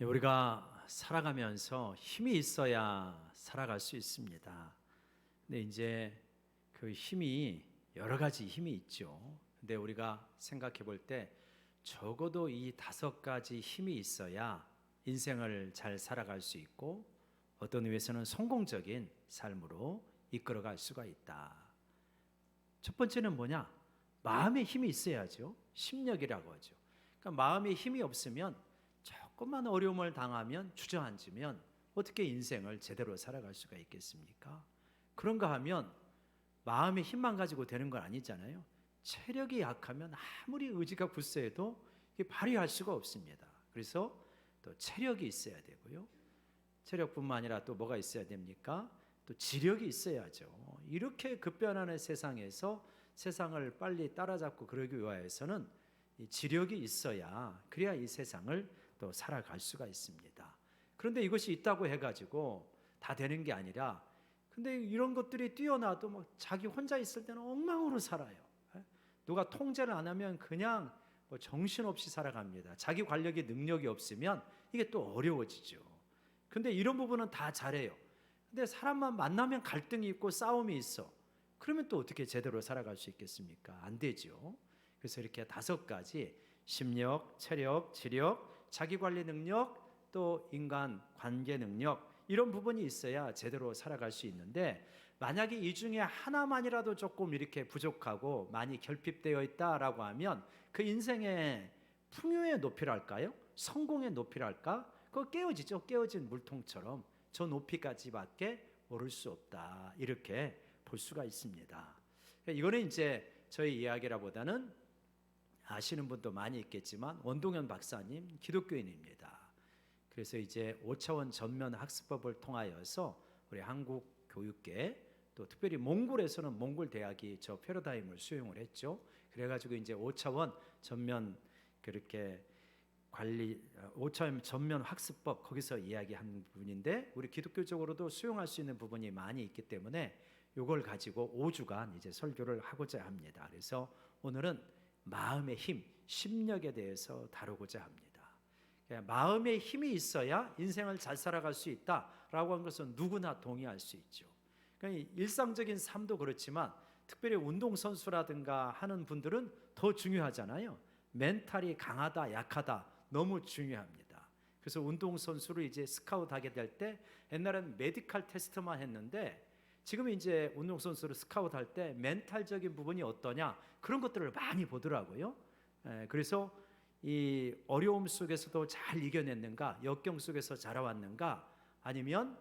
우리가 살아가면서 힘이 있어야 살아갈 수 있습니다. 근데 이제 그 힘이 여러 가지 힘이 있죠. 근데 우리가 생각해 볼 때 적어도 이 5가지 힘이 있어야 인생을 잘 살아갈 수 있고 어떤 의미에서는 성공적인 삶으로 이끌어갈 수가 있다. 첫 번째는 뭐냐? 마음의 힘이 있어야죠. 심력이라고 하죠. 그러니까 마음의 힘이 없으면 조금만 어려움을 당하면 주저앉으면 어떻게 인생을 제대로 살아갈 수가 있겠습니까? 그런가 하면 마음의 힘만 가지고 되는 건 아니잖아요. 체력이 약하면 아무리 의지가 굳세해도 발휘할 수가 없습니다. 그래서 또 체력이 있어야 되고요. 체력뿐만 아니라 또 뭐가 있어야 됩니까? 또 지력이 있어야죠. 이렇게 급변하는 세상에서 세상을 빨리 따라잡고 그러기 위해서는 이 지력이 있어야 그래야 이 세상을 또 살아갈 수가 있습니다. 그런데 이것이 있다고 해가지고 다 되는 게 아니라 근데 이런 것들이 뛰어나도 막 자기 혼자 있을 때는 엉망으로 살아요. 누가 통제를 안 하면 그냥 뭐 정신없이 살아갑니다. 자기 관력의 능력이 없으면 이게 또 어려워지죠. 근데 이런 부분은 다 잘해요. 근데 사람만 만나면 갈등이 있고 싸움이 있어. 그러면 또 어떻게 제대로 살아갈 수 있겠습니까? 안 되죠. 그래서 이렇게 5가지 심력, 체력, 지력, 자기관리 능력, 또 인간 관계 능력 이런 부분이 있어야 제대로 살아갈 수 있는데 만약에 이 중에 하나만이라도 조금 이렇게 부족하고 많이 결핍되어 있다라고 하면 그 인생의 풍요의 높이랄까요? 성공의 높이랄까? 그거 깨어지죠. 깨어진 물통처럼 저 높이까지밖에 오를 수 없다. 이렇게 볼 수가 있습니다. 이거는 이제 저희 이야기라보다는 아시는 분도 많이 있겠지만 원동현 박사님 기독교인입니다. 그래서 이제 5차원 전면 학습법을 통하여서 우리 한국 교육계 또 특별히 몽골에서는 몽골 대학이 저 패러다임을 수용을 했죠. 그래가지고 이제 5차원 전면 그렇게 관리 5차원 전면 학습법 거기서 이야기한 부분인데 우리 기독교적으로도 수용할 수 있는 부분이 많이 있기 때문에 이걸 가지고 5주간 이제 설교를 하고자 합니다. 그래서 오늘은 마음의 힘, 심력에 대해서 다루고자 합니다. 마음의 힘이 있어야 인생을 잘 살아갈 수 있다라고 하는 것은 누구나 동의할 수 있죠. 그러니까 일상적인 삶도 그렇지만 특별히 운동선수라든가 하는 분들은 더 중요하잖아요. 멘탈이 강하다, 약하다 너무 중요합니다. 그래서 운동선수를 이제 스카우트하게 될 때 옛날에는 메디컬 테스트만 했는데 지금 이제 운동선수를 스카우트할 때 멘탈적인 부분이 어떠냐 그런 것들을 많이 보더라고요. 그래서 이 어려움 속에서도 잘 이겨냈는가, 역경 속에서 자라왔는가, 아니면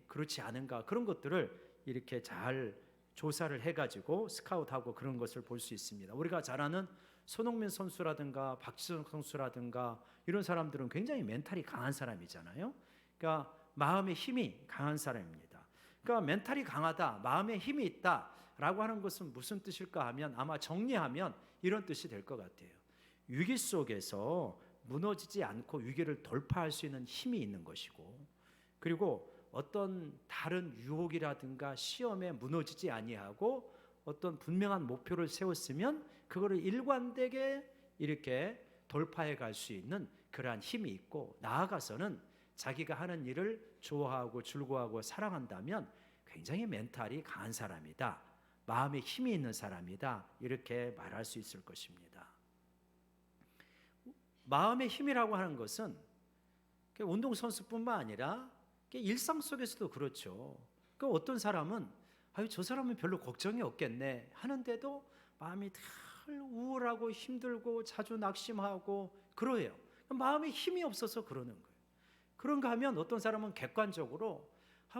그렇지 않은가 그런 것들을 이렇게 잘 조사를 해가지고 스카우트하고 그런 것을 볼 수 있습니다. 우리가 잘 아는 손흥민 선수라든가 박지성 선수라든가 이런 사람들은 굉장히 멘탈이 강한 사람이잖아요. 그러니까 마음의 힘이 강한 사람입니다. 그러니까 멘탈이 강하다, 마음에 힘이 있다라고 하는 것은 무슨 뜻일까 하면 아마 정리하면 이런 뜻이 될 것 같아요. 위기 속에서 무너지지 않고 위기를 돌파할 수 있는 힘이 있는 것이고 그리고 어떤 다른 유혹이라든가 시험에 무너지지 아니하고 어떤 분명한 목표를 세웠으면 그거를 일관되게 이렇게 돌파해 갈 수 있는 그러한 힘이 있고 나아가서는 자기가 하는 일을 좋아하고 즐거워하고 사랑한다면 굉장히 멘탈이 강한 사람이다. 마음에 힘이 있는 사람이다. 이렇게 말할 수 있을 것입니다. 마음의 힘이라고 하는 것은 운동선수뿐만 아니라 일상 속에서도 그렇죠. 그러니까 어떤 사람은 저 사람은 별로 걱정이 없겠네 하는데도 마음이 늘 우울하고 힘들고 자주 낙심하고 그러해요. 마음에 힘이 없어서 그러는 거예요. 그런가 하면 어떤 사람은 객관적으로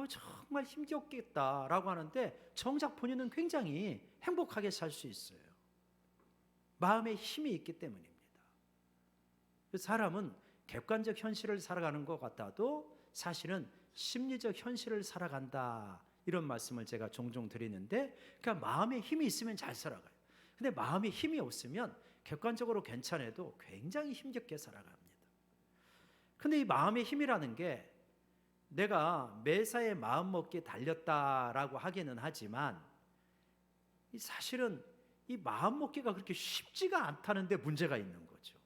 정말 힘겹겠다라고 하는데 정작 본인은 굉장히 행복하게 살 수 있어요. 마음에 힘이 있기 때문입니다. 사람은 객관적 현실을 살아가는 것 같아도 사실은 심리적 현실을 살아간다 이런 말씀을 제가 종종 드리는데 그러니까 마음에 힘이 있으면 잘 살아가요. 근데 마음에 힘이 없으면 객관적으로 괜찮아도 굉장히 힘겹게 살아갑니다. 근데 이 마음의 힘이라는 게 내가 매사에 마음먹기에 달렸다라고 하기는 하지만 사실은 이 마음먹기가 그렇게 쉽지가 않다는 데 문제가 있는 거죠.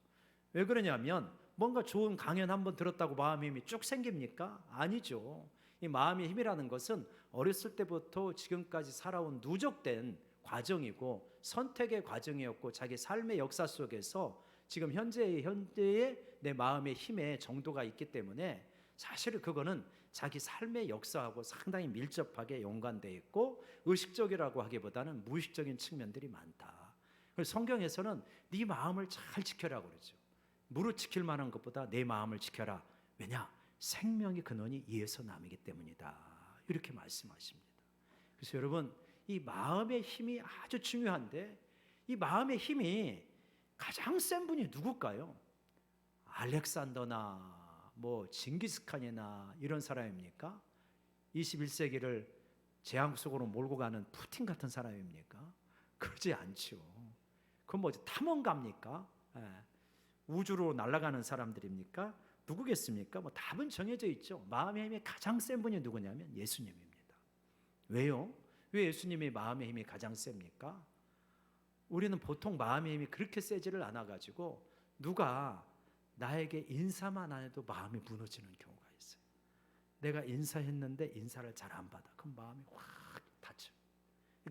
왜 그러냐면 뭔가 좋은 강연 한번 들었다고 마음의 힘이 쭉 생깁니까? 아니죠. 이 마음의 힘이라는 것은 어렸을 때부터 지금까지 살아온 누적된 과정이고 선택의 과정이었고 자기 삶의 역사 속에서 지금 현재의 내 마음의 힘의 정도가 있기 때문에 사실 그거는 자기 삶의 역사하고 상당히 밀접하게 연관되어 있고 의식적이라고 하기보다는 무의식적인 측면들이 많다. 그래서 성경에서는 네 마음을 잘 지켜라 그러죠. 무릇 지킬 만한 것보다 내 마음을 지켜라. 왜냐? 생명의 근원이 이에서 남이기 때문이다. 이렇게 말씀하십니다. 그래서 여러분, 이 마음의 힘이 아주 중요한데 이 마음의 힘이 가장 센 분이 누굴까요? 알렉산더나 뭐 징기스칸이나 이런 사람입니까? 21세기를 재앙 속으로 몰고 가는 푸틴 같은 사람입니까? 그러지 않죠. 그건 뭐 탐험가입니까? 우주로 날아가는 사람들입니까? 누구겠습니까? 뭐 답은 정해져 있죠. 마음의 힘이 가장 센 분이 누구냐면 예수님입니다. 왜요? 왜 예수님의 마음의 힘이 가장 셉니까? 우리는 보통 마음의 힘이 그렇게 세지를 않아가지고 누가 나에게 인사만 안 해도 마음이 무너지는 경우가 있어요. 내가 인사했는데 인사를 잘 안 받아. 그럼 마음이 확 다쳐.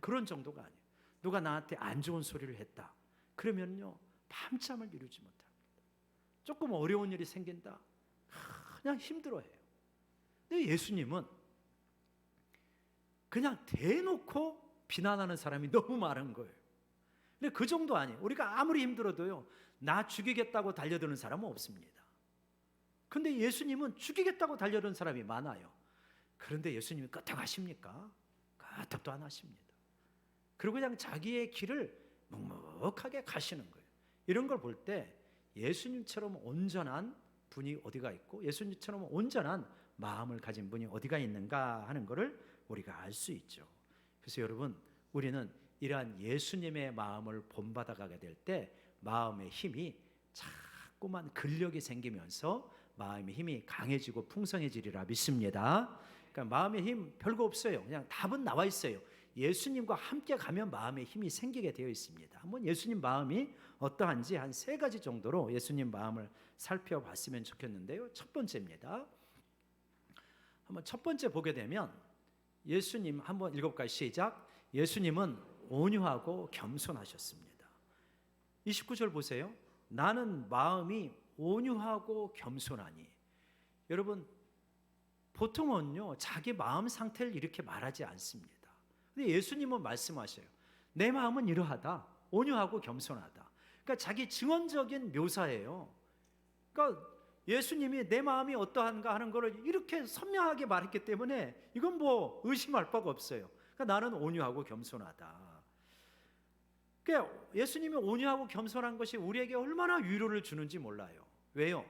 그런 정도가 아니에요. 누가 나한테 안 좋은 소리를 했다. 그러면요 밤잠을 이루지 못합니다. 조금 어려운 일이 생긴다. 그냥 힘들어해요. 근데 예수님은 그냥 대놓고 비난하는 사람이 너무 많은 거예요. 근데 그 정도 아니에요. 우리가 아무리 힘들어도요 나 죽이겠다고 달려드는 사람은 없습니다. 근데 예수님은 죽이겠다고 달려드는 사람이 많아요. 그런데 예수님이 끄떡하십니까? 끄떡도 안 하십니다. 그리고 그냥 자기의 길을 묵묵하게 가시는 거예요. 이런 걸 볼 때 예수님처럼 온전한 분이 어디가 있고 예수님처럼 온전한 마음을 가진 분이 어디가 있는가 하는 것을 우리가 알 수 있죠. 그래서 여러분, 우리는 이러한 예수님의 마음을 본받아가게 될 때 마음의 힘이 자꾸만 근력이 생기면서 마음의 힘이 강해지고 풍성해지리라 믿습니다. 그러니까 마음의 힘 별거 없어요. 그냥 답은 나와 있어요. 예수님과 함께 가면 마음의 힘이 생기게 되어 있습니다. 한번 예수님 마음이 어떠한지 한 3가지 정도로 예수님 마음을 살펴봤으면 좋겠는데요. 첫 번째입니다. 한번 첫 번째 보게 되면 예수님 한번 읽어볼까요? 시작. 예수님은 온유하고 겸손하셨습니다. 29절 보세요. 나는 마음이 온유하고 겸손하니. 여러분, 보통은요 자기 마음 상태를 이렇게 말하지 않습니다. 근데 예수님은 말씀하셔요. 내 마음은 이러하다. 온유하고 겸손하다. 그러니까 자기 증언적인 묘사예요. 그러니까 예수님이 내 마음이 어떠한가 하는 것을 이렇게 선명하게 말했기 때문에 이건 뭐 의심할 바가 없어요. 그러니까 나는 온유하고 겸손하다. 그러니까 예수님이 온유하고 겸손한 것이 우리에게 얼마나 위로를 주는지 몰라요. 왜요?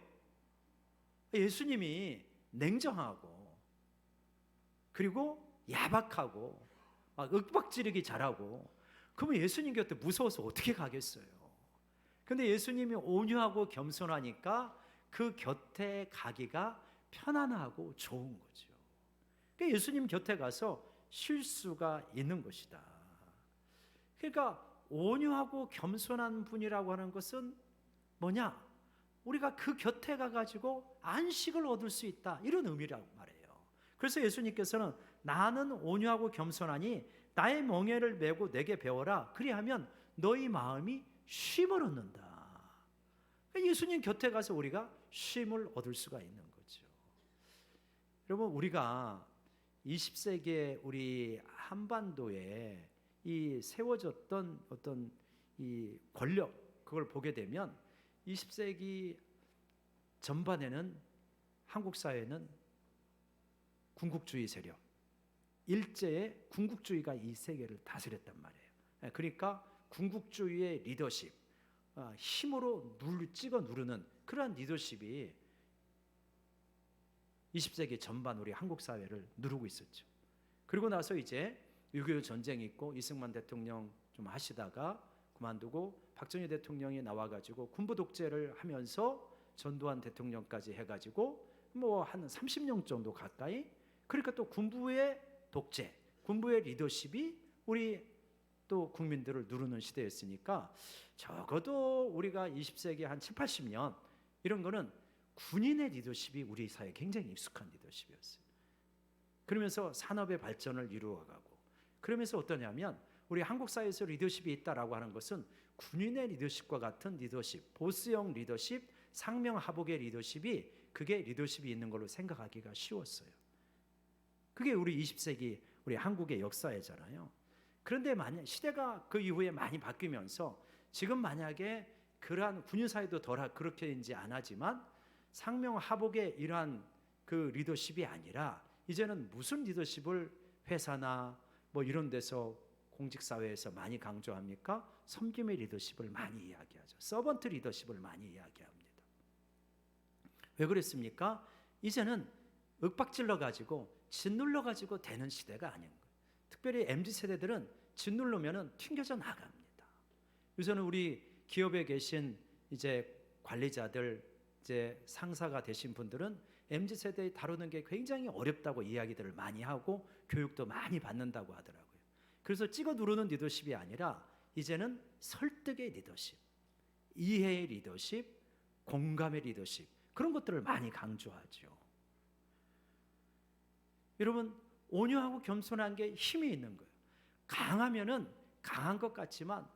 예수님이 냉정하고 그리고 야박하고 막 윽박지르기 잘하고 그러면 예수님 곁에 무서워서 어떻게 가겠어요? 근데 예수님이 온유하고 겸손하니까 그 곁에 가기가 편안하고 좋은 거죠. 그러니까 예수님 곁에 가서 쉴 수가 있는 것이다. 그러니까 온유하고 겸손한 분이라고 하는 것은 뭐냐? 우리가 그 곁에 가가지고 안식을 얻을 수 있다, 이런 의미라고 말해요. 그래서 예수님께서는 나는 온유하고 겸손하니 나의 멍에를 메고 내게 배워라. 그리하면 너희 마음이 쉼을 얻는다. 그러니까 예수님 곁에 가서 우리가 쉼을 얻을 수가 있는 거죠. 여러분, 우리가 20세기의 우리 한반도에 이 세워졌던 어떤 이 권력, 그걸 보게 되면 20세기 전반에는 한국 사회는 군국주의 세력, 일제의 군국주의가 이 세계를 다스렸단 말이에요. 그러니까 군국주의의 리더십, 힘으로 찍어 누르는 그러한 리더십이 20세기 전반 우리 한국 사회를 누르고 있었죠. 그리고 나서 이제 6.25 전쟁이 있고 이승만 대통령 좀 하시다가 그만두고 박정희 대통령이 나와가지고 군부 독재를 하면서 전두환 대통령까지 해가지고 뭐 한 30년 정도 가까이, 그러니까 또 군부의 독재, 군부의 리더십이 우리 또 국민들을 누르는 시대였으니까 적어도 우리가 20세기 한 7, 80년 이런 거는 군인의 리더십이 우리 사회에 굉장히 익숙한 리더십이었어요. 그러면서 산업의 발전을 이루어가고, 그러면서 어떠냐면 우리 한국 사회에서 리더십이 있다라고 하는 것은 군인의 리더십과 같은 리더십, 보스형 리더십, 상명하복의 리더십이, 그게 리더십이 있는 걸로 생각하기가 쉬웠어요. 그게 우리 20세기 우리 한국의 역사이잖아요. 그런데 만약 시대가 그 이후에 많이 바뀌면서 지금 만약에 그러한 군인사회도 덜 그렇게 이제 안 하지만 상명하복의 이러한 그 리더십이 아니라 이제는 무슨 리더십을 회사나 뭐 이런 데서 공직사회에서 많이 강조합니까? 섬김의 리더십을 많이 이야기하죠. 서번트 리더십을 많이 이야기합니다. 왜 그랬습니까? 이제는 윽박질러 가지고 짓눌러 가지고 되는 시대가 아닌 거예요. 특별히 MZ세대들은 짓누르면은 튕겨져 나갑니다. 요새는 우리 기업에 계신 이제 관리자들, 이제 상사가 되신 분들은 MZ세대에 다루는 게 굉장히 어렵다고 이야기들을 많이 하고 교육도 많이 받는다고 하더라고요. 그래서 찍어 누르는 리더십이 아니라 이제는 설득의 리더십, 이해의 리더십, 공감의 리더십, 그런 것들을 많이 강조하죠. 여러분, 온유하고 겸손한 게 힘이 있는 거예요. 강하면은 강한 것 같지만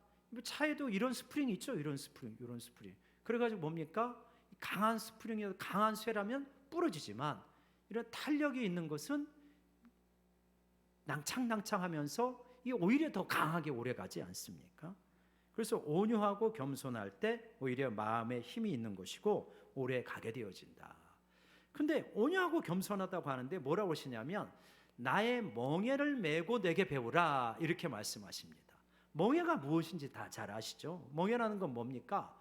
차에도 이런 스프링이 있죠. 이런 스프링. 그래가지고 뭡니까? 강한 스프링이 강한 쇠라면 부러지지만 이런 탄력이 있는 것은 낭창낭창하면서 이게 오히려 더 강하게 오래가지 않습니까? 그래서 온유하고 겸손할 때 오히려 마음에 힘이 있는 것이고 오래 가게 되어진다. 근데 온유하고 겸손하다고 하는데 뭐라고 하시냐면 나의 멍에를 메고 내게 배우라 이렇게 말씀하십니다. 멍에가 무엇인지 다 잘 아시죠? 멍에라는 건 뭡니까?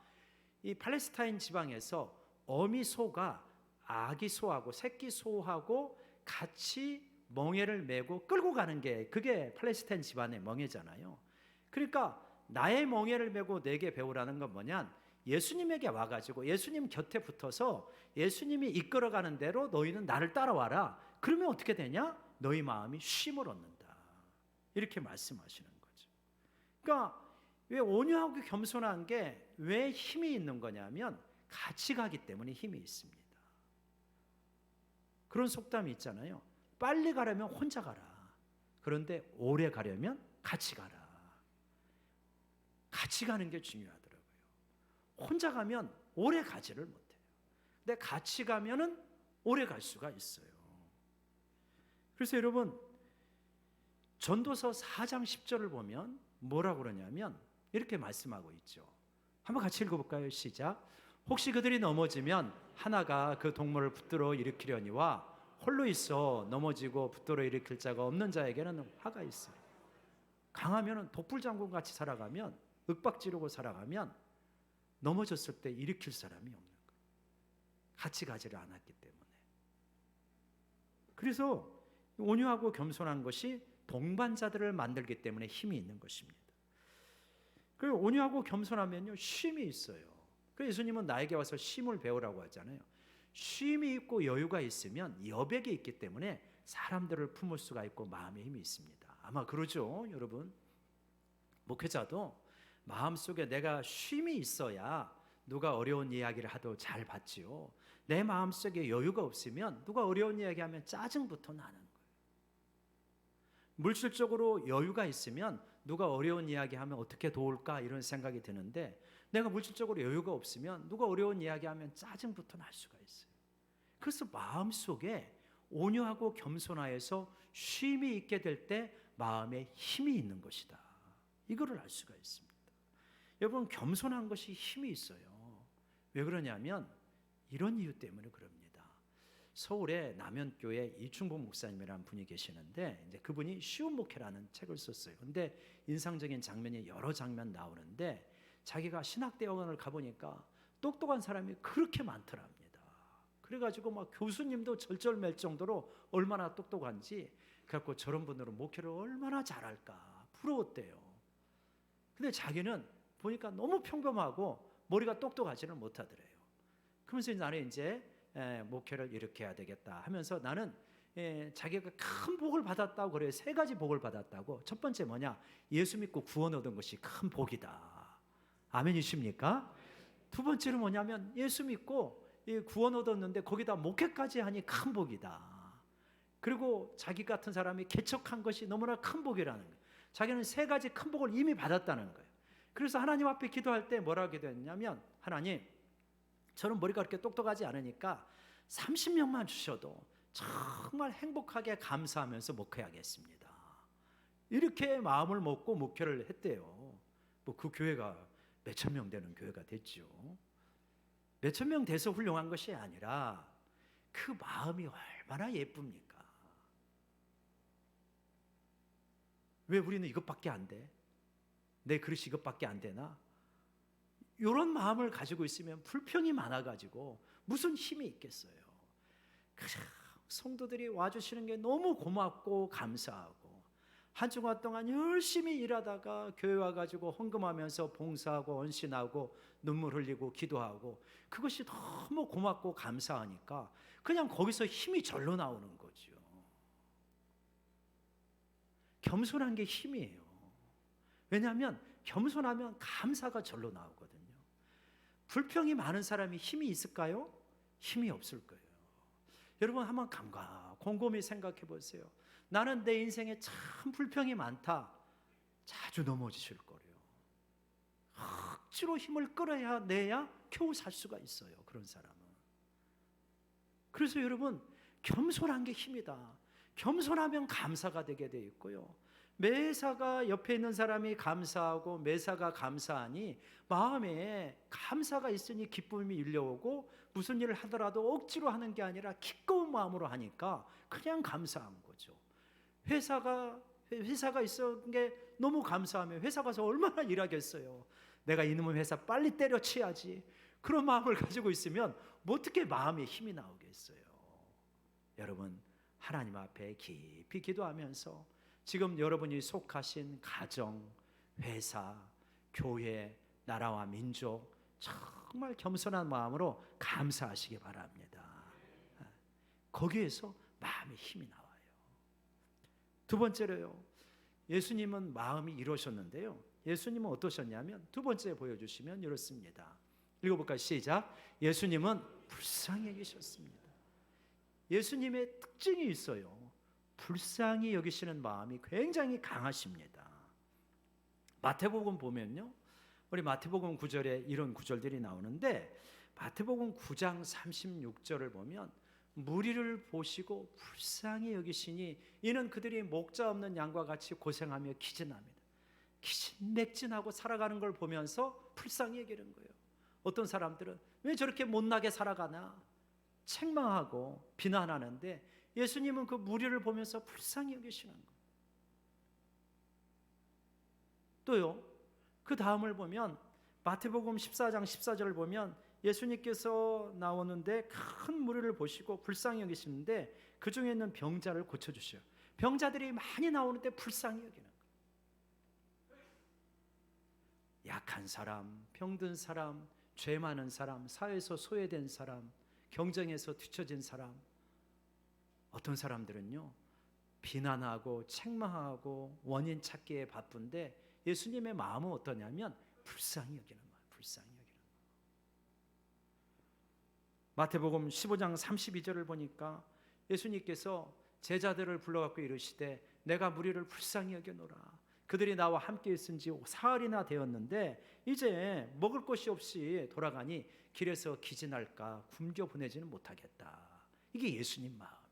이 팔레스타인 지방에서 어미 소가 아기 소하고 새끼 소하고 같이 멍에를 메고 끌고 가는 게 그게 팔레스타인 집안의 멍에잖아요. 그러니까 나의 멍에를 메고 내게 배우라는 건 뭐냐? 예수님에게 와가지고 예수님 곁에 붙어서 예수님이 이끌어가는 대로 너희는 나를 따라와라. 그러면 어떻게 되냐? 너희 마음이 쉼을 얻는다. 이렇게 말씀하시는 거죠. 그러니까 왜 온유하고 겸손한 게 왜 힘이 있는 거냐면 같이 가기 때문에 힘이 있습니다. 그런 속담이 있잖아요. 빨리 가려면 혼자 가라. 그런데 오래 가려면 같이 가라. 같이 가는 게 중요하더라고요. 혼자 가면 오래 가지를 못해요. 근데 같이 가면은 오래 갈 수가 있어요. 그래서 여러분, 전도서 4장 10절을 보면 뭐라고 그러냐면 이렇게 말씀하고 있죠. 한번 같이 읽어볼까요? 시작. 혹시 그들이 넘어지면 하나가 그 동물을 붙들어 일으키려니와 홀로 있어 넘어지고 붙들어 일으킬 자가 없는 자에게는 화가 있어요. 강하면 독불장군 같이 살아가면 윽박지르고 살아가면 넘어졌을 때 일으킬 사람이 없는 거예요. 같이 가지를 않았기 때문에. 그래서 온유하고 겸손한 것이 동반자들을 만들기 때문에 힘이 있는 것입니다. 그리고 온유하고 겸손하면요 쉼이 있어요. 그래서 예수님은 나에게 와서 쉼을 배우라고 하잖아요. 쉼이 있고 여유가 있으면 여백이 있기 때문에 사람들을 품을 수가 있고 마음에 힘이 있습니다. 아마 그러죠, 여러분. 목회자도 마음속에 내가 쉼이 있어야 누가 어려운 이야기를 하도 잘 받지요. 내 마음속에 여유가 없으면 누가 어려운 이야기하면 짜증부터 나는 거예요. 물질적으로 여유가 있으면 누가 어려운 이야기하면 어떻게 도울까 이런 생각이 드는데 내가 물질적으로 여유가 없으면 누가 어려운 이야기하면 짜증부터 날 수가 있어요. 그래서 마음속에 온유하고 겸손하여서 쉼이 있게 될 때 마음에 힘이 있는 것이다. 이거를 알 수가 있습니다. 여러분, 겸손한 것이 힘이 있어요. 왜 그러냐면 이런 이유 때문에 그럽니다. 서울에 남현교회 이충복 목사님이라는 분이 계시는데 이제 그분이 쉬운 목회라는 책을 썼어요. 근데 인상적인 장면이 여러 장면 나오는데 자기가 신학대학원을 가보니까 똑똑한 사람이 그렇게 많더랍니다. 그래가지고 막 교수님도 절절맬 정도로 얼마나 똑똑한지 그래갖고 저런 분들은 목회를 얼마나 잘할까 부러웠대요. 근데 자기는 보니까 너무 평범하고 머리가 똑똑하지는 못하더래요. 그러면서 나는 이제 목회를 이렇게 해야 되겠다 하면서 나는 자기가 큰 복을 받았다고 그래요. 3가지 복을 받았다고. 첫 번째 뭐냐? 예수 믿고 구원 얻은 것이 큰 복이다. 아멘이십니까? 두 번째는 뭐냐면 예수 믿고 이 구원 얻었는데 거기다 목회까지 하니 큰 복이다. 그리고 자기 같은 사람이 개척한 것이 너무나 큰 복이라는 거예요. 자기는 세 가지 큰 복을 이미 받았다는 거예요. 그래서 하나님 앞에 기도할 때 뭐라고 기도했냐면, 하나님, 저는 머리가 그렇게 똑똑하지 않으니까 30명만 주셔도 정말 행복하게 감사하면서 목회하겠습니다. 이렇게 마음을 먹고 목회를 했대요. 뭐 그 교회가 몇천 명 되는 교회가 됐죠. 몇천 명 돼서 훌륭한 것이 아니라 그 마음이 얼마나 예쁩니까? 왜 우리는 이것밖에 안 돼? 내 그릇이 이것밖에 안 되나? 이런 마음을 가지고 있으면 불평이 많아가지고 무슨 힘이 있겠어요? 성도들이 와주시는 게 너무 고맙고 감사하고, 한 주간 동안 열심히 일하다가 교회 와가지고 헌금하면서 봉사하고 헌신하고 눈물 흘리고 기도하고, 그것이 너무 고맙고 감사하니까 그냥 거기서 힘이 절로 나오는 거죠. 겸손한 게 힘이에요. 왜냐하면 겸손하면 감사가 절로 나오거든요. 불평이 많은 사람이 힘이 있을까요? 힘이 없을 거예요. 여러분 한번 곰곰이 생각해 보세요. 나는 내 인생에 참 불평이 많다. 자주 넘어지실 거예요. 억지로 힘을 끌어내야 겨우 살 수가 있어요. 그런 사람은. 그래서 여러분, 겸손한 게 힘이다. 겸손하면 감사가 되게 돼 있고요. 매사가 옆에 있는 사람이 감사하고 매사가 감사하니 마음에 감사가 있으니 기쁨이 밀려오고, 무슨 일을 하더라도 억지로 하는 게 아니라 기꺼운 마음으로 하니까 그냥 감사한 거죠. 회사가 있었던 게 너무 감사하면 회사 가서 얼마나 일하겠어요. 내가 이놈의 회사 빨리 때려치야지. 그런 마음을 가지고 있으면 뭐 어떻게 마음에 힘이 나오겠어요. 여러분, 하나님 앞에 깊이 기도하면서 지금 여러분이 속하신 가정, 회사, 교회, 나라와 민족 정말 겸손한 마음으로 감사하시기 바랍니다. 거기에서 마음에 힘이 나와요. 두 번째로요, 예수님은 마음이 이러셨는데요, 예수님은 어떠셨냐면 두 번째 보여주시면 이렇습니다. 읽어볼까요? 시작. 예수님은 불쌍히 여기셨습니다. 예수님의 특징이 있어요. 불쌍히 여기시는 마음이 굉장히 강하십니다. 마태복음 보면요, 우리 마태복음 9절에 이런 구절들이 나오는데, 마태복음 9장 36절을 보면 무리를 보시고 불쌍히 여기시니 이는 그들이 목자 없는 양과 같이 고생하며 기진합니다. 기진맥진하고 살아가는 걸 보면서 불쌍히 여기는 거예요. 어떤 사람들은 왜 저렇게 못나게 살아가나 책망하고 비난하는데, 예수님은 그 무리를 보면서 불쌍히 여기시는 거예요. 또요, 그 다음을 보면 마태복음 14장 14절을 보면 예수님께서 나오는데 큰 무리를 보시고 불쌍히 여기시는데 그 중에 있는 병자를 고쳐주셔요. 병자들이 많이 나오는데 불쌍히 여기는 거예요. 약한 사람, 병든 사람, 죄 많은 사람, 사회에서 소외된 사람, 경쟁에서 뒤처진 사람, 어떤 사람들은요 비난하고 책망하고 원인 찾기에 바쁜데 예수님의 마음은 어떠냐면 불쌍히 여기는 거예요. 불쌍히 여기는 거예요. 마태복음 15장 32절을 보니까 예수님께서 제자들을 불러갖고 이르시되 내가 무리를 불쌍히 여겨노라. 그들이 나와 함께 있은 지 사흘이나 되었는데 이제 먹을 것이 없이 돌아가니 길에서 기진할까 굶겨 보내지는 못하겠다. 이게 예수님 마음이에요.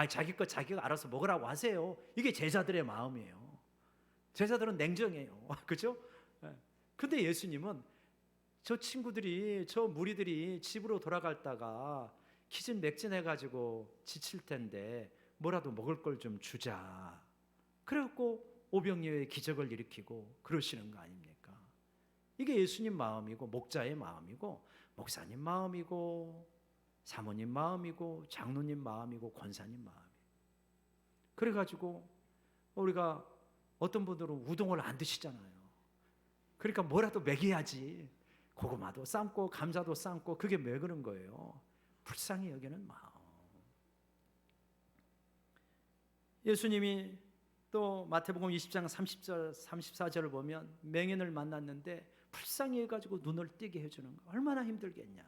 자기 것 자기가 알아서 먹으라고 하세요. 이게 제자들의 마음이에요. 제자들은 냉정해요. 그죠? 근데 예수님은 저 친구들이, 저 무리들이 집으로 돌아갔다가 기진맥진해가지고 지칠 텐데 뭐라도 먹을 걸 좀 주자. 그래갖고 오병이어의 기적을 일으키고 그러시는 거 아닙니까? 이게 예수님 마음이고 목자의 마음이고 목사님 마음이고 사모님 마음이고 장로님 마음이고 권사님 마음이에요. 그래가지고 우리가 어떤 분들은 우동을 안 드시잖아요. 그러니까 뭐라도 먹여야지. 고구마도 삶고 감자도 삶고. 그게 왜 그런 거예요? 불쌍히 여기는 마음. 예수님이 또 마태복음 20장 30절 34절을 보면 맹인을 만났는데 불쌍히 해가지고 눈을 뜨게 해주는 거 얼마나 힘들겠냐.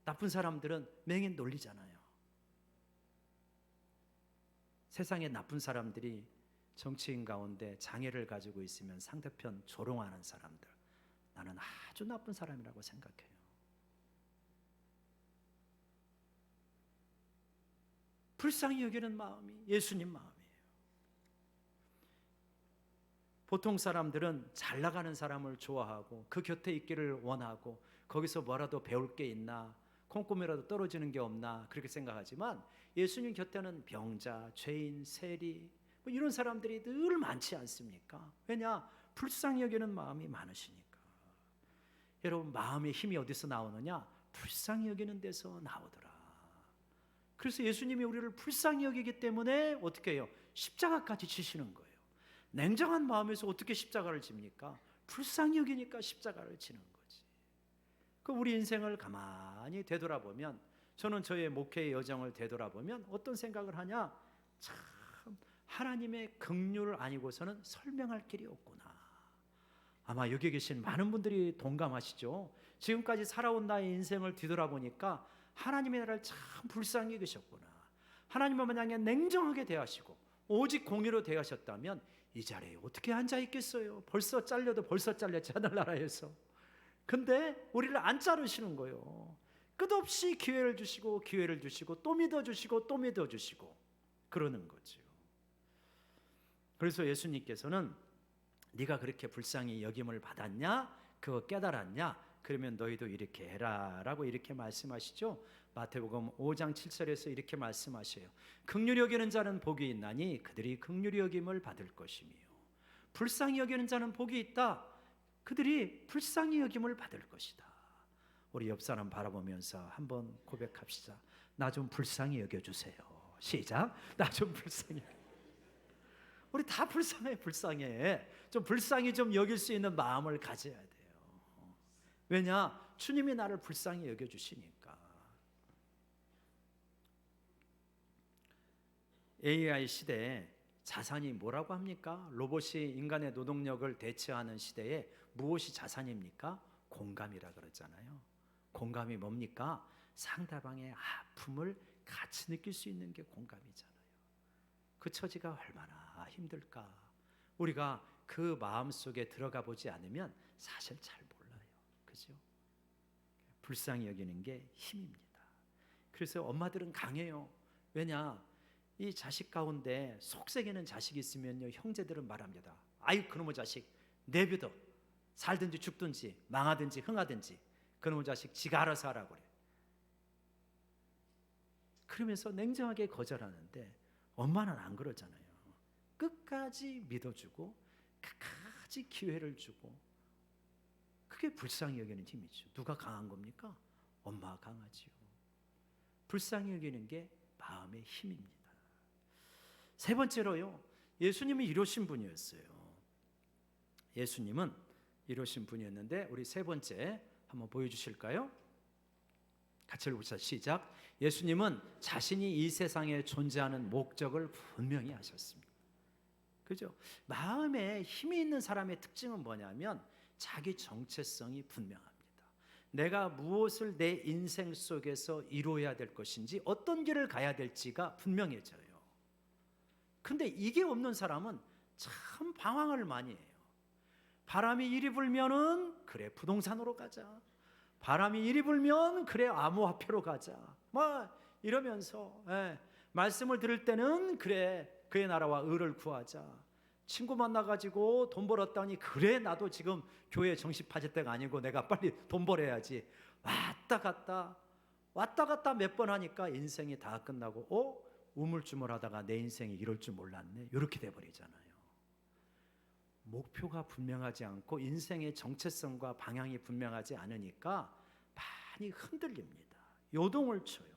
나쁜 사람들은 맹인 놀리잖아요. 세상에 나쁜 사람들이 정치인 가운데 장애를 가지고 있으면 상대편 조롱하는 사람들, 나는 아주 나쁜 사람이라고 생각해요. 불쌍히 여기는 마음이 예수님 마음이에요. 보통 사람들은 잘 나가는 사람을 좋아하고 그 곁에 있기를 원하고 거기서 뭐라도 배울 게 있나, 콩고이라도 떨어지는 게 없나 그렇게 생각하지만 예수님 곁에는 병자, 죄인, 세리 뭐 이런 사람들이 늘 많지 않습니까? 왜냐? 불쌍히 여기는 마음이 많으시니까. 여러분, 마음의 힘이 어디서 나오느냐? 불쌍히 여기는 데서 나오더라. 그래서 예수님이 우리를 불쌍히 여기기 때문에 어떻게 해요? 십자가까지 지시는 거예요. 냉정한 마음에서 어떻게 십자가를 집니까? 불쌍히 여기니까 십자가를 지는 거지. 그 우리 인생을 가만히 되돌아보면, 저는 저의 목회의 여정을 되돌아보면 어떤 생각을 하냐? 참 하나님의 긍휼을 아니고서는 설명할 길이 없구나. 아마 여기 계신 많은 분들이 동감하시죠. 지금까지 살아온 나의 인생을 뒤돌아보니까 하나님의 나를 참 불쌍히 여기셨구나. 하나님은 만약에 냉정하게 대하시고 오직 공의로 대하셨다면 이 자리에 어떻게 앉아 있겠어요? 벌써 잘려도 벌써 잘렸지, 하늘나라에서. 근데 우리를 안 자르시는 거예요. 끝없이 기회를 주시고 기회를 주시고 또 믿어주시고 또 믿어주시고 그러는 거죠. 그래서 예수님께서는 네가 그렇게 불쌍히 여김을 받았냐? 그거 깨달았냐? 그러면 너희도 이렇게 해라 라고 이렇게 말씀하시죠. 마태복음 5장 7절에서 이렇게 말씀하셔요. 긍휼히 여기는 자는 복이 있나니 그들이 긍휼히 여김을 받을 것이며 불쌍히 여기는 자는 복이 있다. 그들이 불쌍히 여김을 받을 것이다. 우리 옆 사람 바라보면서 한번 고백합시다. 나 좀 불쌍히 여겨주세요. 시작. 나 좀 불쌍히. 우리 다 불쌍해. 좀 불쌍히 좀 여길 수 있는 마음을 가져야 돼요. 왜냐? 주님이 나를 불쌍히 여겨주시니까. AI 시대에 자산이 뭐라고 합니까? 로봇이 인간의 노동력을 대체하는 시대에 무엇이 자산입니까? 공감이라 그러잖아요. 공감이 뭡니까? 상대방의 아픔을 같이 느낄 수 있는 게 공감이잖아요. 그 처지가 얼마나 힘들까? 우리가 그 마음 속에 들어가 보지 않으면 사실 잘 몰라요. 그죠? 불쌍히 여기는 게 힘입니다. 그래서 엄마들은 강해요. 왜냐? 이 자식 가운데 속썩이는 자식이 있으면요, 형제들은 말합니다. 아이 그놈의 자식 내버려 살든지 죽든지 망하든지 흥하든지 그놈의 자식 지가 알아서 하라고 그래. 그러면서 냉정하게 거절하는데 엄마는 안 그러잖아요. 끝까지 믿어주고 끝까지 기회를 주고, 그게 불쌍히 여기는 힘이죠. 누가 강한 겁니까? 엄마가 강하지요. 불쌍히 여기는 게 마음의 힘입니다. 세 번째로요, 예수님이 이러신 분이었어요. 예수님은 이러신 분이었는데 우리 세 번째 한번 보여주실까요? 같이 읽읍시다. 시작. 예수님은 자신이 이 세상에 존재하는 목적을 분명히 하셨습니다. 그죠? 마음에 힘이 있는 사람의 특징은 뭐냐면 자기 정체성이 분명합니다. 내가 무엇을 내 인생 속에서 이루어야 될 것인지, 어떤 길을 가야 될지가 분명해져요. 근데 이게 없는 사람은 참 방황을 많이 해요. 바람이 이리 불면은 그래 부동산으로 가자. 바람이 이리 불면 그래 암호화폐로 가자. 뭐 이러면서 말씀을 들을 때는 그래 그의 나라와 의를 구하자. 친구 만나가지고 돈 벌었다니 그래 나도 지금 교회 정신 빠질 때가 아니고 내가 빨리 돈 벌어야지. 왔다 갔다 몇 번 하니까 인생이 다 끝나고 우물쭈물하다가 내 인생이 이럴 줄 몰랐네, 이렇게 돼버리잖아요. 목표가 분명하지 않고 인생의 정체성과 방향이 분명하지 않으니까 많이 흔들립니다. 요동을 쳐요.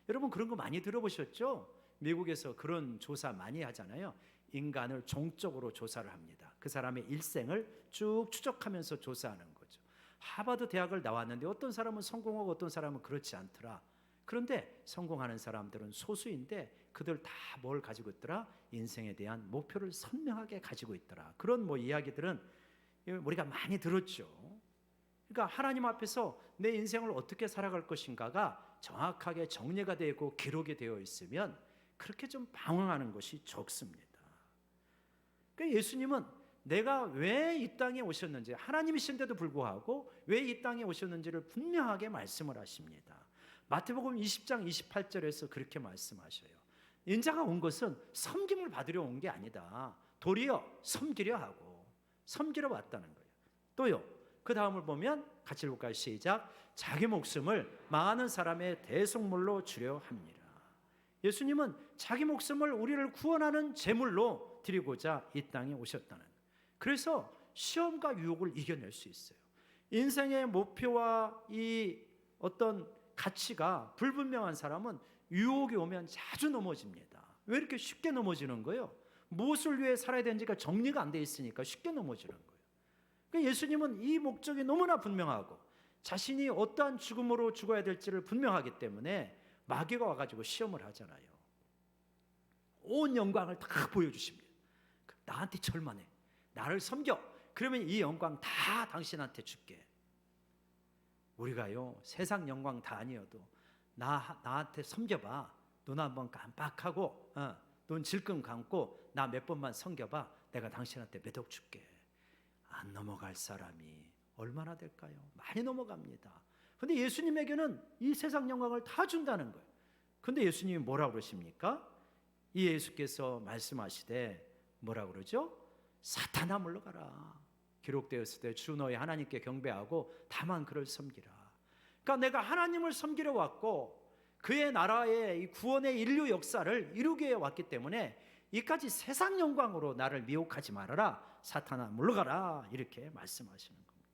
여러분 그런 거 많이 들어보셨죠? 미국에서 그런 조사 많이 하잖아요. 인간을 종적으로 조사를 합니다. 그 사람의 일생을 쭉 추적하면서 조사하는 거죠. 하버드 대학을 나왔는데 어떤 사람은 성공하고 어떤 사람은 그렇지 않더라. 그런데 성공하는 사람들은 소수인데 그들 다 뭘 가지고 있더라? 인생에 대한 목표를 선명하게 가지고 있더라. 그런 이야기들은 우리가 많이 들었죠. 그러니까 하나님 앞에서 내 인생을 어떻게 살아갈 것인가가 정확하게 정리가 되고 기록이 되어 있으면 그렇게 좀 방황하는 것이 적습니다. 그러니까 예수님은 내가 왜 이 땅에 오셨는지, 하나님이신데도 불구하고 왜 이 땅에 오셨는지를 분명하게 말씀을 하십니다. 마태복음 20장 28절에서 그렇게 말씀하셔요. 인자가 온 것은 섬김을 받으려 온 게 아니다. 도리어 섬기려 하고 섬기러 왔다는 거예요. 또요, 그 다음을 보면 같이 볼까요? 시작. 자기 목숨을 망하는 사람의 대속물로 주려 합니다. 예수님은 자기 목숨을 우리를 구원하는 제물로 드리고자 이 땅에 오셨다는, 그래서 시험과 유혹을 이겨낼 수 있어요. 인생의 목표와 이 어떤 가치가 불분명한 사람은 유혹이 오면 자주 넘어집니다. 왜 이렇게 쉽게 넘어지는 거예요? 무엇을 위해 살아야 되는지가 정리가 안 돼 있으니까 쉽게 넘어지는 거예요. 그러니까 예수님은 이 목적이 너무나 분명하고 자신이 어떠한 죽음으로 죽어야 될지를 분명하기 때문에 마귀가 와가지고 시험을 하잖아요. 온 영광을 다 보여주십니다. 나한테 절만해, 나를 섬겨, 그러면 이 영광 다 당신한테 줄게. 우리가요, 세상 영광 다 아니어도 나한테 섬겨봐. 눈 한번 깜빡하고 눈 질끈 감고 나 몇 번만 섬겨봐. 내가 당신한테 몇 억 줄게. 안 넘어갈 사람이 얼마나 될까요? 많이 넘어갑니다. 근데 예수님에게는 이 세상 영광을 다 준다는 거예요. 근데 예수님이 뭐라고 그러십니까? 이 예수께서 말씀하시되 뭐라고 그러죠? 사탄아 물러가라. 기록되었을 때 주 너희 하나님께 경배하고 다만 그를 섬기라. 그러니까 내가 하나님을 섬기러 왔고 그의 나라의 이 구원의 인류 역사를 이루기 위해 왔기 때문에 이까지 세상 영광으로 나를 미혹하지 말아라. 사탄아 물러가라. 이렇게 말씀하시는 겁니다.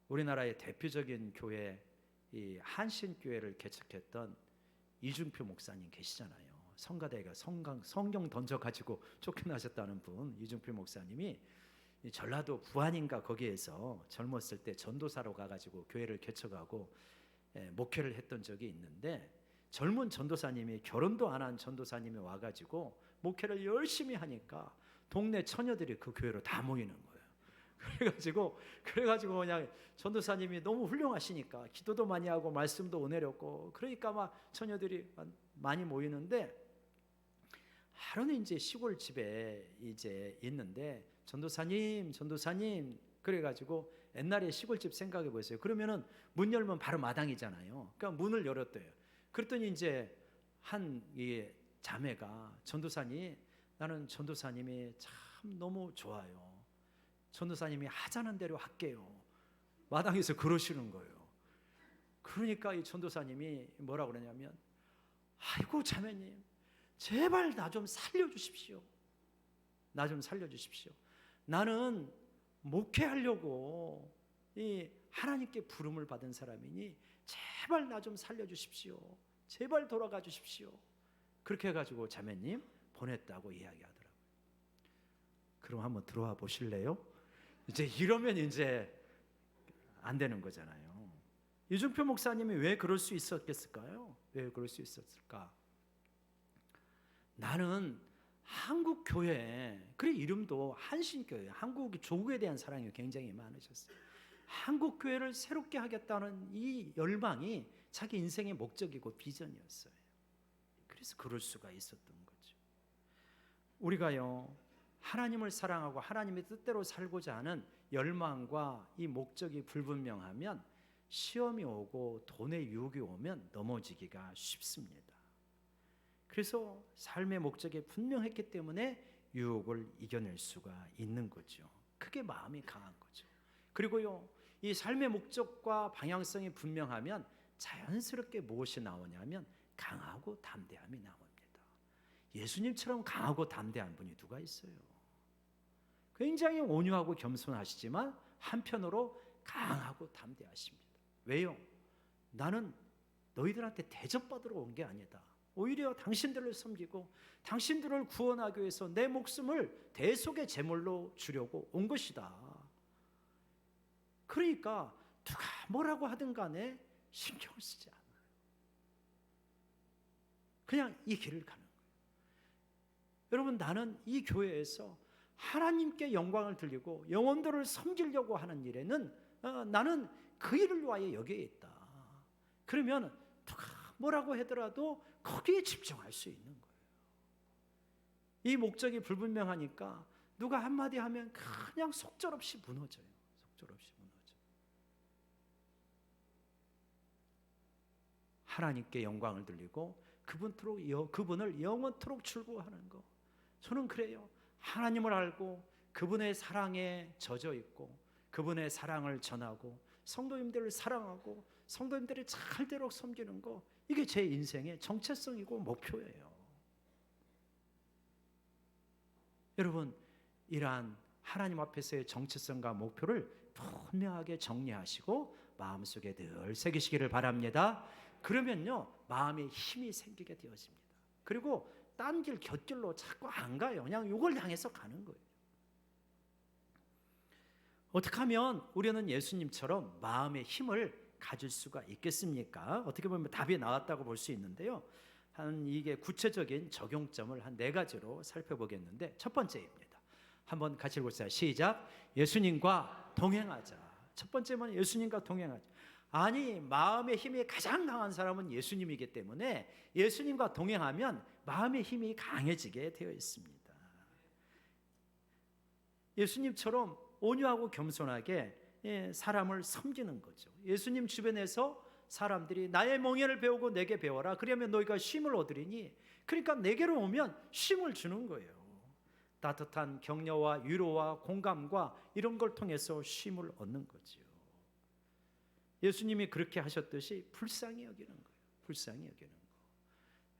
우리나라의 대표적인 교회, 이 한신교회를 개척했던 이중표 목사님 계시잖아요. 성가대가 성경 던져가지고 쫓겨나셨다는 분, 이중표 목사님이 전라도 부안인가 거기에서 젊었을 때 전도사로 가가지고 교회를 개척하고 목회를 했던 적이 있는데, 젊은 전도사님이, 결혼도 안 한 전도사님이 와가지고 목회를 열심히 하니까 동네 처녀들이 그 교회로 다 모이는 거예요. 그래가지고 그냥 전도사님이 너무 훌륭하시니까 기도도 많이 하고 말씀도 은혜롭고 그러니까 막 처녀들이 많이 모이는데, 하루는 이제 시골 집에 이제 있는데 전도사님 그래가지고 옛날에 시골집 생각해 보세요. 그러면은 문 열면 바로 마당이잖아요. 그러니까 문을 열었대요. 그랬더니 이제 한 이 자매가, 전도사님, 나는 전도사님이 참 너무 좋아요. 전도사님이 하자는 대로 할게요. 마당에서 그러시는 거예요. 그러니까 이 전도사님이 뭐라 그러냐면, 아이고 자매님, 제발 나 좀 살려주십시오. 나 좀 살려주십시오. 나는 목회하려고 이 하나님께 부름을 받은 사람이니 제발 나 좀 살려주십시오. 제발 돌아가 주십시오. 그렇게 해가지고 자매님 보냈다고 이야기하더라고요. 그럼 한번 들어와 보실래요? 이제 이러면 이제 안 되는 거잖아요. 이중표 목사님이 왜 그럴 수 있었겠을까요? 왜 그럴 수 있었을까? 나는 한국 교회, 그래 이름도 한신교회, 한국 조국에 대한 사랑이 굉장히 많으셨어요. 한국 교회를 새롭게 하겠다는 이 열망이 자기 인생의 목적이고 비전이었어요. 그래서 그럴 수가 있었던 거죠. 우리가요, 하나님을 사랑하고 하나님의 뜻대로 살고자 하는 열망과 이 목적이 불분명하면 시험이 오고 돈의 유혹이 오면 넘어지기가 쉽습니다. 그래서 삶의 목적이 분명했기 때문에 유혹을 이겨낼 수가 있는 거죠. 그게 마음이 강한 거죠. 그리고요, 이 삶의 목적과 방향성이 분명하면 자연스럽게 무엇이 나오냐면 강하고 담대함이 나옵니다. 예수님처럼 강하고 담대한 분이 누가 있어요? 굉장히 온유하고 겸손하시지만 한편으로 강하고 담대하십니다. 왜요? 나는 너희들한테 대접받으러 온 게 아니다. 오히려 당신들을 섬기고 당신들을 구원하기 위해서 내 목숨을 대속의 제물로 주려고 온 것이다. 그러니까 누가 뭐라고 하든 간에 신경을 쓰지 않아요. 그냥 이 길을 가는 거예요. 여러분, 나는 이 교회에서 하나님께 영광을 돌리고 영혼들을 섬기려고 하는 일에는 나는 그 일을 위하여 여기에 있다. 그러면 누가 뭐라고 하더라도 거기에 집중할 수 있는 거예요. 이 목적이 불분명하니까 누가 한마디 하면 그냥 속절없이 무너져요. 속절없이 무너져. 하나님께 영광을 돌리고 그분을 영원토록 출구하는 거. 저는 그래요. 하나님을 알고 그분의 사랑에 젖어 있고 그분의 사랑을 전하고 성도님들을 사랑하고 성도님들이 잘 되도록 섬기는 거, 이게 제 인생의 정체성이고 목표예요. 여러분, 이러한 하나님 앞에서의 정체성과 목표를 분명하게 정리하시고 마음속에 늘 새기시기를 바랍니다. 그러면요, 마음에 힘이 생기게 되어집니다. 그리고 딴 길, 곁길로 자꾸 안 가요. 그냥 이걸 향해서 가는 거예요. 어떻게 하면 우리는 예수님처럼 마음의 힘을 가질 수가 있겠습니까? 어떻게 보면 답이 나왔다고 볼 수 있는데요. 이게 구체적인 적용점을 한 4가지로 살펴보겠는데, 첫 번째입니다. 한번 같이 읽어보세요. 시작. 예수님과 동행하자. 첫 번째는 예수님과 동행하자. 아니, 마음의 힘이 가장 강한 사람은 예수님이기 때문에 예수님과 동행하면 마음의 힘이 강해지게 되어 있습니다. 예수님처럼 온유하고 겸손하게 사람을 섬기는 거죠. 예수님 주변에서 사람들이 나의 몽예를 배우고 내게 배워라. 그러면 너희가 쉼을 얻으리니. 그러니까 내게로 오면 쉼을 주는 거예요. 따뜻한 격려와 위로와 공감과 이런 걸 통해서 쉼을 얻는 거죠. 예수님이 그렇게 하셨듯이 불쌍히 여기는 거예요. 불쌍히 여기는 거.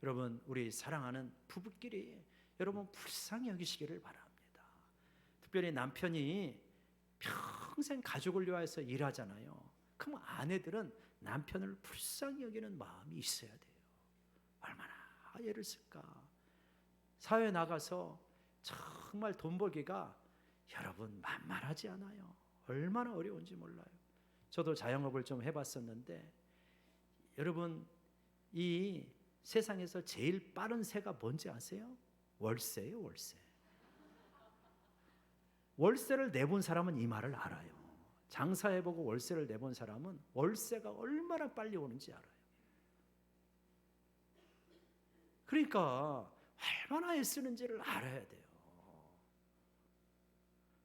여러분, 우리 사랑하는 부부끼리 여러분 불쌍히 여기시기를 바랍니다. 특별히 남편이 평생 가족을 위해서 일하잖아요. 그럼 아내들은 남편을 불쌍히 여기는 마음이 있어야 돼요. 얼마나 애를 쓸까. 사회에 나가서 정말 돈 벌기가 여러분 만만하지 않아요. 얼마나 어려운지 몰라요. 저도 자영업을 좀 해봤었는데, 여러분, 이 세상에서 제일 빠른 새가 뭔지 아세요? 월세예요. 월세. 월세를 내본 사람은 이 말을 알아요. 장사해보고 월세를 내본 사람은 월세가 얼마나 빨리 오는지 알아요. 그러니까 얼마나 애쓰는지를 알아야 돼요.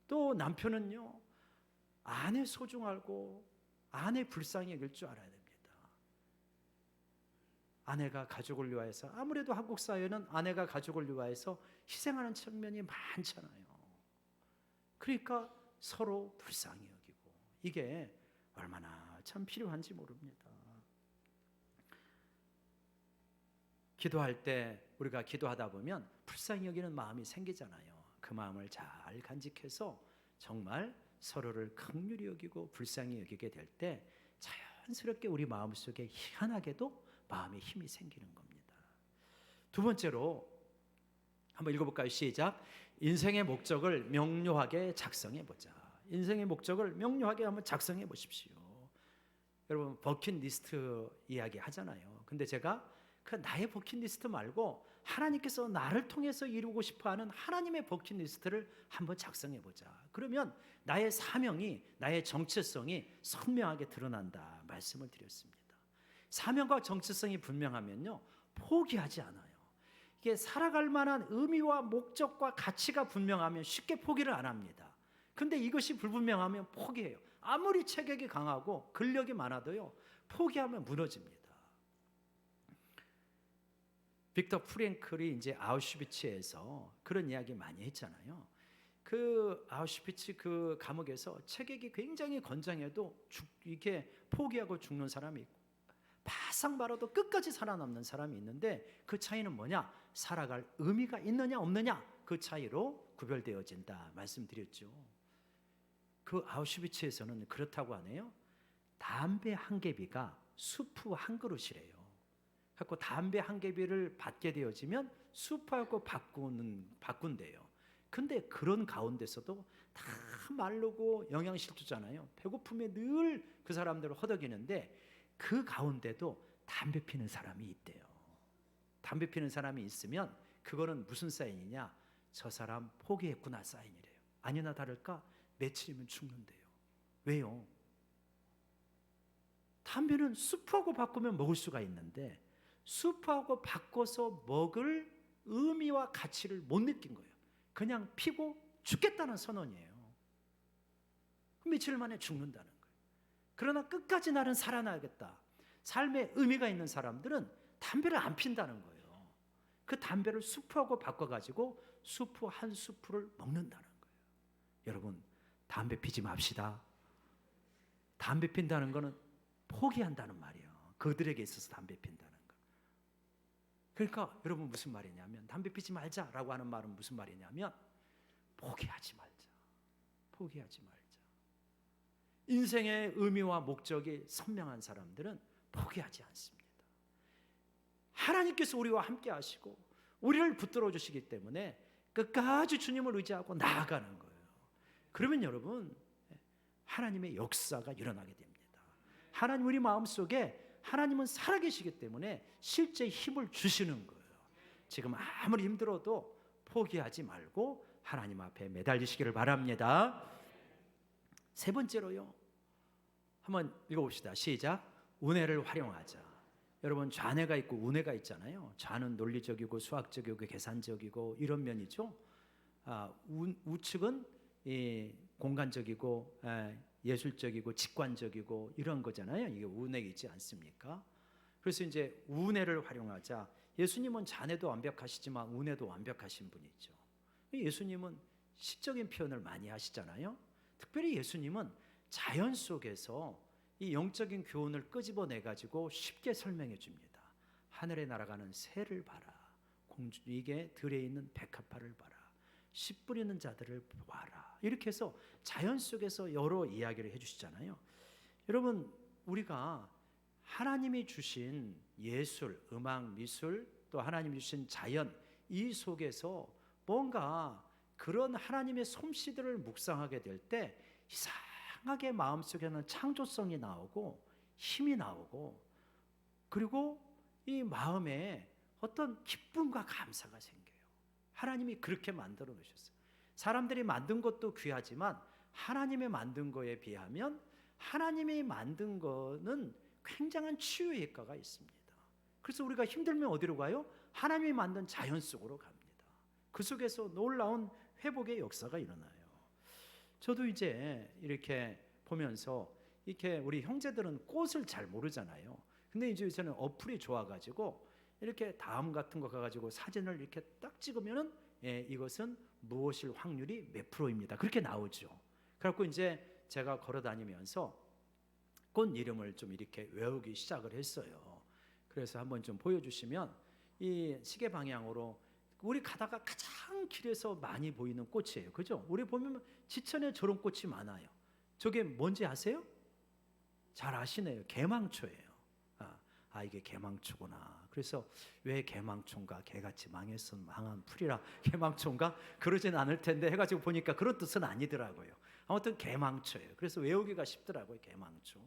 또 남편은요, 아내 소중하고 아내 불쌍히 여길 줄 알아야 됩니다. 아내가 가족을 위하여서, 아무래도 한국 사회는 아내가 가족을 위하여서 희생하는 측면이 많잖아요. 그러니까 서로 불쌍히 여기고, 이게 얼마나 참 필요한지 모릅니다. 기도할 때 우리가 기도하다 보면 불쌍히 여기는 마음이 생기잖아요. 그 마음을 잘 간직해서 정말 서로를 긍휼히 여기고 불쌍히 여기게 될 때 자연스럽게 우리 마음속에 희한하게도 마음에 힘이 생기는 겁니다. 두 번째로 한번 읽어볼까요? 시작. 인생의 목적을 명료하게 작성해 보자. 인생의 목적을 명료하게 한번 작성해 보십시오. 여러분, 버킷리스트 이야기 하잖아요. 근데 제가 그 나의 버킷리스트 말고 하나님께서 나를 통해서 이루고 싶어하는 하나님의 버킷리스트를 한번 작성해 보자. 그러면 나의 사명이, 나의 정체성이 선명하게 드러난다 말씀을 드렸습니다. 사명과 정체성이 분명하면요, 포기하지 않아요. 이게 살아갈 만한 의미와 목적과 가치가 분명하면 쉽게 포기를 안 합니다. 근데 이것이 불분명하면 포기해요. 아무리 체격이 강하고 근력이 많아도요, 포기하면 무너집니다. 빅터 프랭클이 이제 아우슈비츠에서 그런 이야기 많이 했잖아요. 그 아우슈비츠 그 감옥에서 체격이 굉장히 건장해도 이렇게 포기하고 죽는 사람이 있고, 바싹 말아도 끝까지 살아남는 사람이 있는데, 그 차이는 뭐냐? 살아갈 의미가 있느냐 없느냐, 그 차이로 구별되어진다 말씀드렸죠. 그 아우슈비츠에서는 그렇다고 하네요. 담배 한 개비가 수프 한 그릇이래요. 그래서 담배 한 개비를 받게 되어지면 수프하고 바꾼대요. 근데 그런 가운데서도 다 마르고 영양실조잖아요. 배고픔에 늘 그 사람들을 허덕이는데, 그 가운데도 담배 피는 사람이 있대요. 담배 피는 사람이 있으면 그거는 무슨 사인이냐? 저 사람 포기했구나 사인이래요. 아니나 다를까 며칠이면 죽는데요. 왜요? 담배는 수프하고 바꾸면 먹을 수가 있는데 수프하고 바꿔서 먹을 의미와 가치를 못 느낀 거예요. 그냥 피고 죽겠다는 선언이에요. 며칠 만에 죽는다는 거예요. 그러나 끝까지 나는 살아나야겠다. 삶에 의미가 있는 사람들은 담배를 안 핀다는 거예요. 그 담배를 수프하고 바꿔가지고 수프 한 수프를 먹는다는 거예요. 여러분, 담배 피지 맙시다. 담배 핀다는 거는 포기한다는 말이에요. 그들에게 있어서 담배 핀다는 거. 그러니까 여러분 무슨 말이냐면 담배 피지 말자라고 하는 말은 무슨 말이냐면 포기하지 말자. 포기하지 말자. 인생의 의미와 목적이 선명한 사람들은 포기하지 않습니다. 하나님께서 우리와 함께 하시고 우리를 붙들어 주시기 때문에 끝까지 주님을 의지하고 나아가는 거예요. 그러면 여러분 하나님의 역사가 일어나게 됩니다. 하나님 우리 마음속에 하나님은 살아계시기 때문에 실제 힘을 주시는 거예요. 지금 아무리 힘들어도 포기하지 말고 하나님 앞에 매달리시기를 바랍니다. 세 번째로요. 한번 읽어봅시다. 시작. 우뇌를 활용하자. 여러분 좌뇌가 있고 우뇌가 있잖아요. 좌는 논리적이고 수학적이고 계산적이고 이런 면이죠. 우측은 공간적이고 예술적이고 직관적이고 이런 거잖아요. 이게 우뇌가 있지 않습니까? 그래서 이제 우뇌를 활용하자. 예수님은 좌뇌도 완벽하시지만 우뇌도 완벽하신 분이죠. 예수님은 시적인 표현을 많이 하시잖아요. 특별히 예수님은 자연 속에서 이 영적인 교훈을 끄집어내 가지고 쉽게 설명해 줍니다. 하늘에 날아가는 새를 봐라. 공주 이게 들에 있는 백합화를 봐라. 씨 뿌리는 자들을 보아라. 이렇게 해서 자연 속에서 여러 이야기를 해주시잖아요. 여러분 우리가 하나님이 주신 예술, 음악, 미술 또 하나님이 주신 자연 이 속에서 뭔가 그런 하나님의 솜씨들을 묵상하게 될 때 이상하게 마음속에는 창조성이 나오고 힘이 나오고 그리고 이 마음에 어떤 기쁨과 감사가 생겨요. 하나님이 그렇게 만들어 놓으셨어요. 사람들이 만든 것도 귀하지만 하나님의 만든 거에 비하면 하나님이 만든 거는 굉장한 치유의 효과가 있습니다. 그래서 우리가 힘들면 어디로 가요? 하나님이 만든 자연 속으로 갑니다. 그 속에서 놀라운 회복의 역사가 일어나요. 저도 이제 이렇게 보면서 이렇게 우리 형제들은 꽃을 잘 모르잖아요. 근데 이제 저는 어플이 좋아가지고 이렇게 다음 같은 거 가가지고 사진을 이렇게 딱 찍으면은 이것은 무엇일 확률이 몇 프로입니다. 그렇게 나오죠. 그래갖고 이제 제가 걸어 다니면서 꽃 이름을 좀 이렇게 외우기 시작을 했어요. 그래서 한번 좀 보여주시면 이 시계 방향으로 우리 가다가 가장 길에서 많이 보이는 꽃이에요. 그죠? 우리 보면 지천에 저런 꽃이 많아요. 저게 뭔지 아세요? 잘 아시네요. 개망초예요. 이게 개망초구나. 그래서 왜 개망초인가? 개같이 망했은 망한 풀이라 개망초인가? 그러진 않을 텐데 해가지고 보니까 그런 뜻은 아니더라고요. 아무튼 개망초예요. 그래서 외우기가 쉽더라고요. 개망초.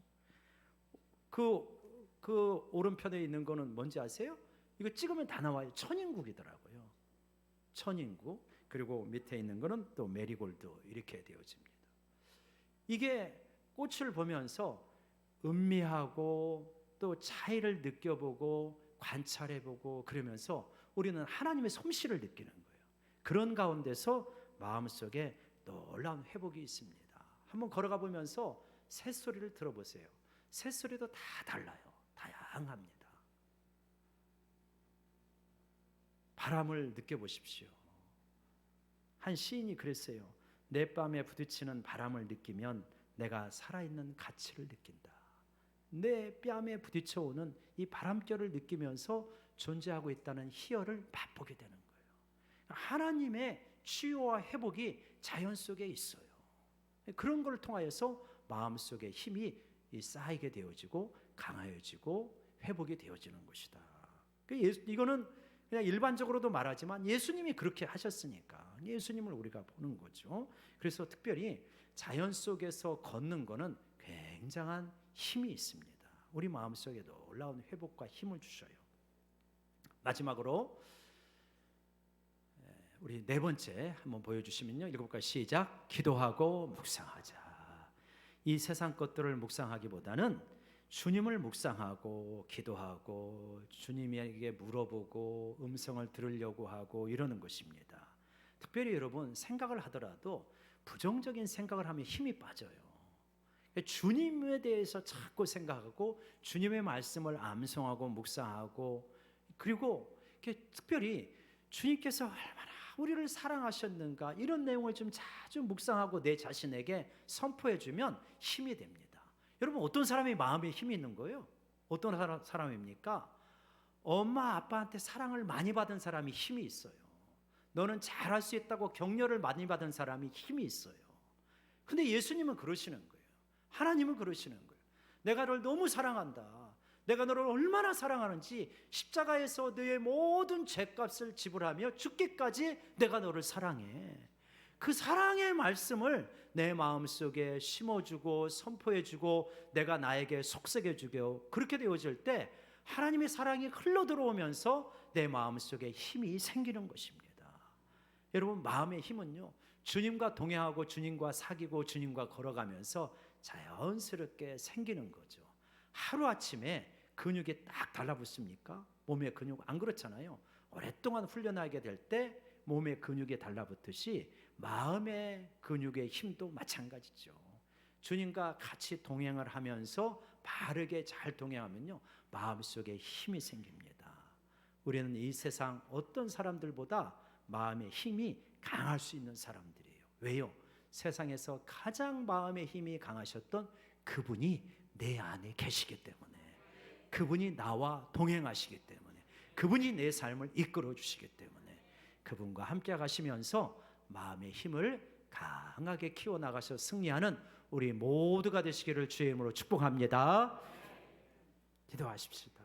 그 오른편에 있는 거는 뭔지 아세요? 이거 찍으면 다 나와요. 천인국이더라고요. 천인국. 그리고 밑에 있는 거는 또 메리골드 이렇게 되어집니다. 이게 꽃을 보면서 음미하고 또 차이를 느껴보고 관찰해보고 그러면서 우리는 하나님의 솜씨를 느끼는 거예요. 그런 가운데서 마음속에 놀라운 회복이 있습니다. 한번 걸어가 보면서 새소리를 들어보세요. 새소리도 다 달라요. 다양합니다. 바람을 느껴보십시오. 한 시인이 그랬어요. 내 뺨에 부딪히는 바람을 느끼면 내가 살아있는 가치를 느낀다. 내 뺨에 부딪혀오는 이 바람결을 느끼면서 존재하고 있다는 희열을 맛보게 되는 거예요. 하나님의 치유와 회복이 자연 속에 있어요. 그런 걸 통하여서 마음속에 힘이 쌓이게 되어지고 강하여지고 회복이 되어지는 것이다. 이거는 그냥 일반적으로도 말하지만 예수님이 그렇게 하셨으니까 예수님을 우리가 보는 거죠. 그래서 특별히 자연 속에서 걷는 거는 굉장한 힘이 있습니다. 우리 마음속에도 놀라운 회복과 힘을 주셔요. 마지막으로 우리 네 번째 한번 보여주시면요. 읽어볼까요? 시작. 기도하고 묵상하자. 이 세상 것들을 묵상하기보다는 주님을 묵상하고 기도하고 주님에게 물어보고 음성을 들으려고 하고 이러는 것입니다. 특별히 여러분 생각을 하더라도 부정적인 생각을 하면 힘이 빠져요. 주님에 대해서 자꾸 생각하고 주님의 말씀을 암송하고 묵상하고, 그리고 특별히 주님께서 얼마나 우리를 사랑하셨는가 이런 내용을 좀 자주 묵상하고 내 자신에게 선포해주면 힘이 됩니다. 여러분 어떤 사람이 마음에 힘이 있는 거예요? 어떤 사람입니까? 엄마 아빠한테 사랑을 많이 받은 사람이 힘이 있어요. 너는 잘할 수 있다고 격려를 많이 받은 사람이 힘이 있어요. 근데 예수님은 그러시는 거예요. 하나님은 그러시는 거예요. 내가 너를 너무 사랑한다. 내가 너를 얼마나 사랑하는지 십자가에서 너의 모든 죄값을 지불하며 죽기까지 내가 너를 사랑해. 그 사랑의 말씀을 내 마음속에 심어주고 선포해주고 내가 나에게 속삭여주고, 그렇게 되어질 때 하나님의 사랑이 흘러들어오면서 내 마음속에 힘이 생기는 것입니다. 여러분 마음의 힘은요, 주님과 동행하고 주님과 사귀고 주님과 걸어가면서 자연스럽게 생기는 거죠. 하루아침에 근육이 딱 달라붙습니까? 몸의 근육 안 그렇잖아요. 오랫동안 훈련하게 될 때 몸의 근육이 달라붙듯이 마음의 근육의 힘도 마찬가지죠. 주님과 같이 동행을 하면서 바르게 잘 동행하면요, 마음속에 힘이 생깁니다. 우리는 이 세상 어떤 사람들보다 마음의 힘이 강할 수 있는 사람들이에요. 왜요? 세상에서 가장 마음의 힘이 강하셨던 그분이 내 안에 계시기 때문에, 그분이 나와 동행하시기 때문에, 그분이 내 삶을 이끌어 주시기 때문에 그분과 함께 가시면서 마음의 힘을 강하게 키워나가서 승리하는 우리 모두가 되시기를 주의 이름으로 축복합니다. 기도하십시다.